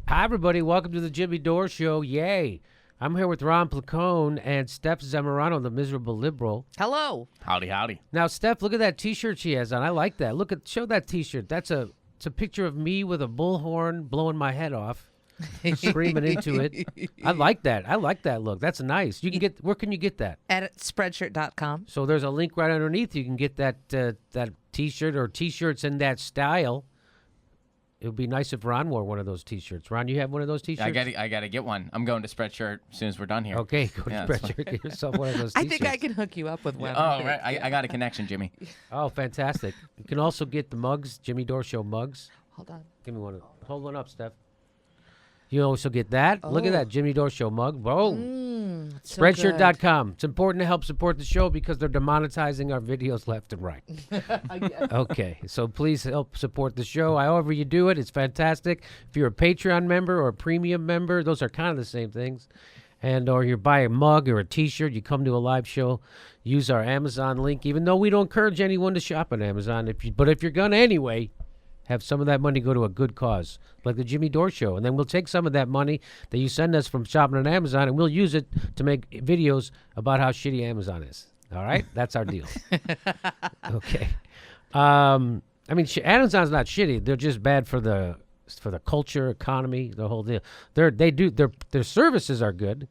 Hi, everybody. Welcome to the Jimmy Dore Show. Yay. I'm here with Ron Placone and Steph Zamorano, the miserable liberal. Hello. Howdy, howdy. Now, Steph, look at that T-shirt she has on. I like that. Show that T-shirt. It's a picture of me with a bullhorn blowing my head off, screaming into it. I like that. I like that look. That's nice. Where can you get that? At Spreadshirt.com. So there's a link right underneath. You can get that T-shirt or T-shirts in that style. It would be nice if Ron wore one of those T-shirts. Ron, you have one of those T-shirts? I gotta get one. I'm going to Spreadshirt as soon as we're done here. Okay, go to Spreadshirt. Get yourself one of those T-shirts. I think I can hook you up with one. Oh, right. I got a connection, Jimmy. Oh, fantastic. You can also get the mugs, Jimmy Dore Show mugs. Hold on. Give me one. Hold one up, Steph. You also get that. Look at that Jimmy Dore Show mug. Whoa. So Spreadshirt.com. It's important to help support the show because they're demonetizing our videos left and right. Okay, so please help support the show. However you do it, it's fantastic. If you're a Patreon member or a premium member, those are kind of the same things. Or you buy a mug or a T-shirt, you come to a live show, use our Amazon link, even though we don't encourage anyone to shop on Amazon. But if you're going to anyway, have some of that money go to a good cause, like the Jimmy Dore Show. And then we'll take some of that money that you send us from shopping on Amazon, and we'll use it to make videos about how shitty Amazon is. All right? That's our deal. Okay. I mean, Amazon's not shitty. They're just bad for the culture, economy, the whole deal. Their services are good.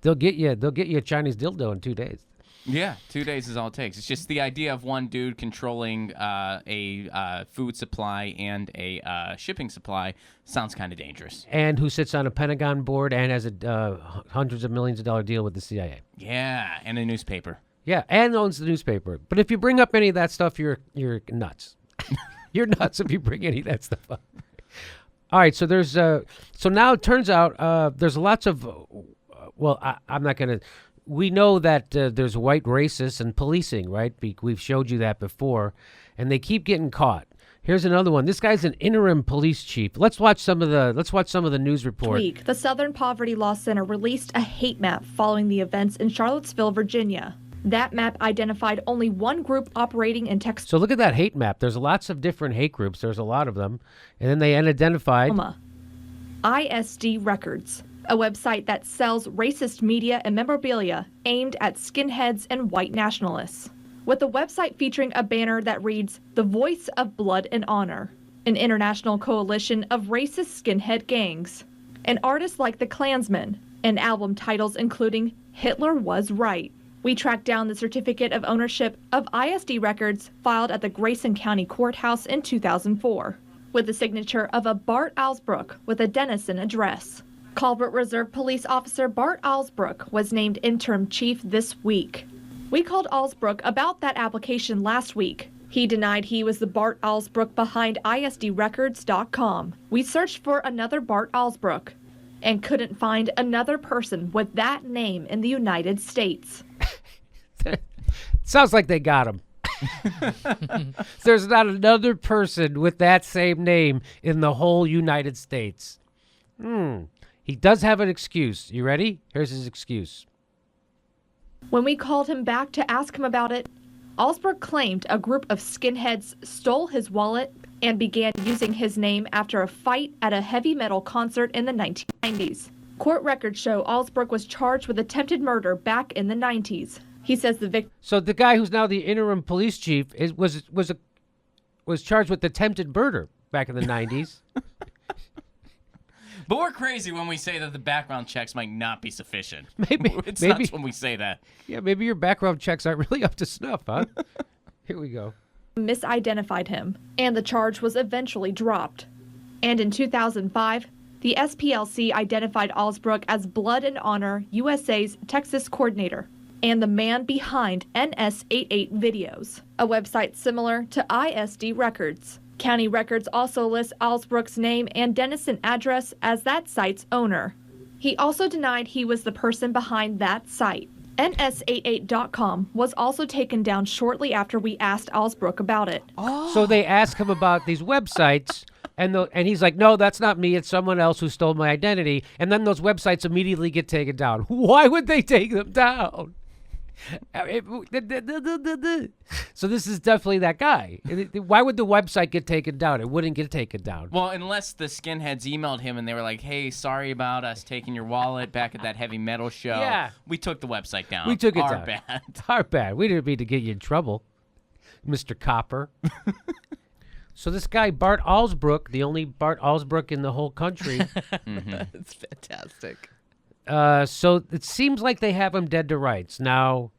They'll get you a Chinese dildo in 2 days. Yeah, 2 days is all it takes. It's just the idea of one dude controlling a food supply and a shipping supply sounds kind of dangerous. And who sits on a Pentagon board and has a hundreds of millions of dollar deal with the CIA. Yeah, and a newspaper. Yeah, and owns the newspaper. But if you bring up any of that stuff, you're nuts. You're nuts if you bring any of that stuff up. All right, so there's so now it turns out there's lots of I'm not going to. We know that there's white racists and policing, right? We've showed you that before, and they keep getting caught. Here's another one. This guy's an interim police chief. Let's watch some of the news report. Week, the Southern Poverty Law Center released a hate map following the events in Charlottesville, Virginia. That map identified only one group operating in Texas. So look at that hate map. There's lots of different hate groups. There's a lot of them, and then they identified ISD Records, a website that sells racist media and memorabilia aimed at skinheads and white nationalists, with the website featuring a banner that reads, "The Voice of Blood and Honor," an international coalition of racist skinhead gangs, and artists like the Klansmen, and album titles including "Hitler Was Right." We tracked down the certificate of ownership of ISD Records filed at the Grayson County Courthouse in 2004, with the signature of a Bart Alsbrook with a Denison address. Colbert Reserve Police Officer Bart Alsbrook was named interim chief this week. We called Alsbrook about that application last week. He denied he was the Bart Alsbrook behind ISDrecords.com. We searched for another Bart Alsbrook and couldn't find another person with that name in the United States. Sounds like they got him. There's not another person with that same name in the whole United States. He does have an excuse. You ready? Here's his excuse. When we called him back to ask him about it, Alsbrook claimed a group of skinheads stole his wallet and began using his name after a fight at a heavy metal concert in the 1990s. Court records show Alsbrook was charged with attempted murder back in the 90s. He says the victim. So the guy who's now the interim police chief was charged with attempted murder back in the 90s. But we're crazy when we say that the background checks might not be sufficient. Maybe nuts when we say that. Yeah, maybe your background checks aren't really up to snuff, huh? Here we go. Misidentified him, and the charge was eventually dropped. And in 2005, the SPLC identified Alsbrook as Blood and Honor USA's Texas coordinator and the man behind NS88 Videos, a website similar to ISD Records. County records also list Alsbrook's name and Denison address as that site's owner. He also denied he was the person behind that site. NS88.com was also taken down shortly after we asked Alsbrook about it. So they ask him about these websites, and he's like, no, that's not me. It's someone else who stole my identity. And then those websites immediately get taken down. Why would they take them down? So this is definitely that guy. Why would the website get taken down? It wouldn't get taken down. Well, unless the skinheads emailed him and they were like, "Hey, sorry about us taking your wallet back at that heavy metal show. Yeah. We took the website down. We took it Our down. bad." Our bad. We didn't mean to get you in trouble, Mr. Copper. So this guy, Bart Alsbrook, the only Bart Alsbrook in the whole country. It's fantastic. So it seems like they have him dead to rights. Now,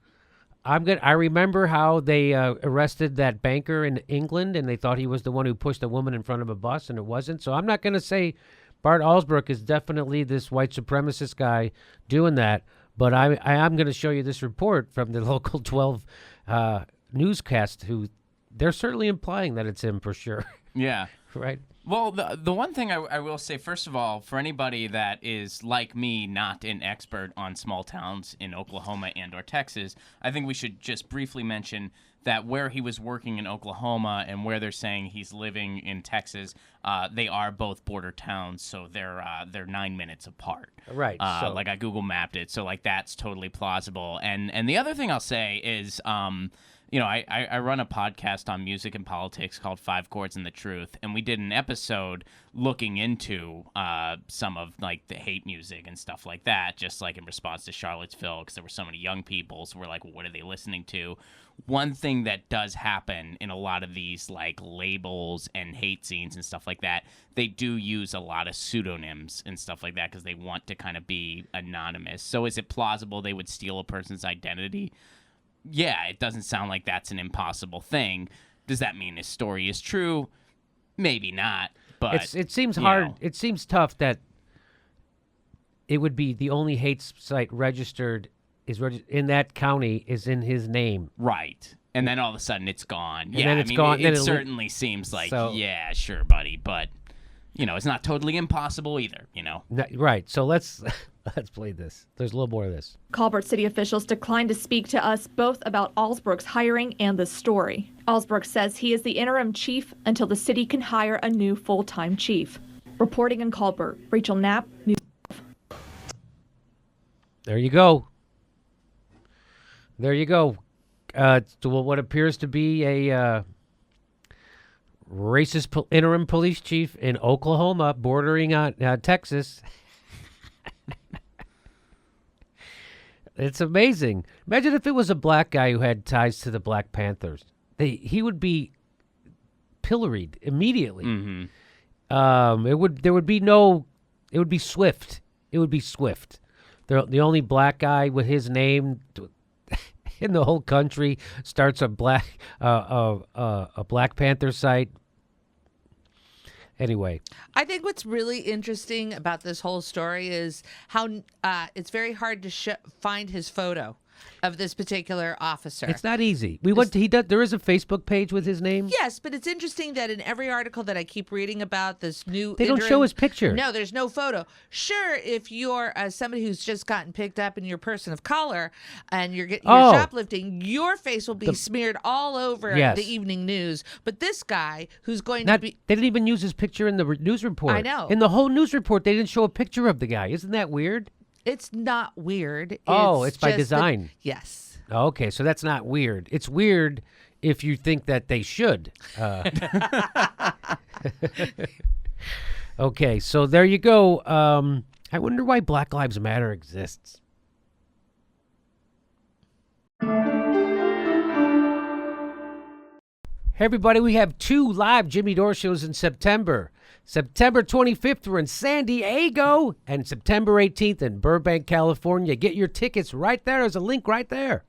I remember how they arrested that banker in England, and they thought he was the one who pushed a woman in front of a bus, and it wasn't. So I'm not going to say Bart Alsbrook is definitely this white supremacist guy doing that, but I am going to show you this report from the local 12 newscast who they're certainly implying that it's him for sure. Yeah. Right? Well, the one thing I will say, first of all, for anybody that is like me, not an expert on small towns in Oklahoma and or Texas, I think we should just briefly mention that where he was working in Oklahoma and where they're saying he's living in Texas, they are both border towns, so they're 9 minutes apart. Right. So Like I Google mapped it, so like that's totally plausible. And the other thing I'll say is, I run a podcast on music and politics called Five Chords and the Truth, and we did an episode looking into some of like the hate music and stuff like that, just like in response to Charlottesville, because there were so many young people. So we're like, well, what are they listening to? One thing that does happen in a lot of these like labels and hate scenes and stuff like that, they do use a lot of pseudonyms and stuff like that because they want to kind of be anonymous. So is it plausible they would steal a person's identity? Yeah, it doesn't sound like that's an impossible thing. Does that mean his story is true? Maybe not, but it seems you hard. know. It seems tough that it would be the only hate site registered in that county is in his name. Right. And then all of a sudden it's gone. then it's gone, It, then it it certainly seems like, so- yeah, sure, buddy, but it's not totally impossible either, Right. So let's play this. There's a little more of this. Colbert city officials declined to speak to us both about Alsbrook's hiring and the story. Alsbrook says he is the interim chief until the city can hire a new full-time chief. Reporting in Colbert, Rachel Knapp, News. There you go. There you go. To what appears to be a racist interim police chief in Oklahoma, bordering on Texas. It's amazing. Imagine if it was a black guy who had ties to the Black Panthers. He would be pilloried immediately. Mm-hmm. It would be swift. It would be swift. The only black guy with his name in the whole country starts a Black Panther site. Anyway, I think what's really interesting about this whole story is how it's very hard to find his photo of this particular officer. it's not easy. There is a Facebook page with his name. Yes, but it's interesting that in every article that I keep reading about this new They don't show his picture. No, there's no photo. Sure, if you're somebody who's just gotten picked up and you're a person of color and you're shoplifting, your face will be smeared all over Yes. the evening news. But this guy who's going They to be didn't even use his picture in the news report. I know. In the whole news report, they didn't show a picture of the guy. Isn't that weird? it's not weird. It's by just design. Yes. Okay, so that's not weird. It's weird if you think that they should. Okay, so there you go. I wonder why Black Lives Matter exists. Hey everybody, we have 2 live Jimmy Dore shows in September. September 25th, we're in San Diego, and September 18th in Burbank, California. Get your tickets right there. There's a link right there.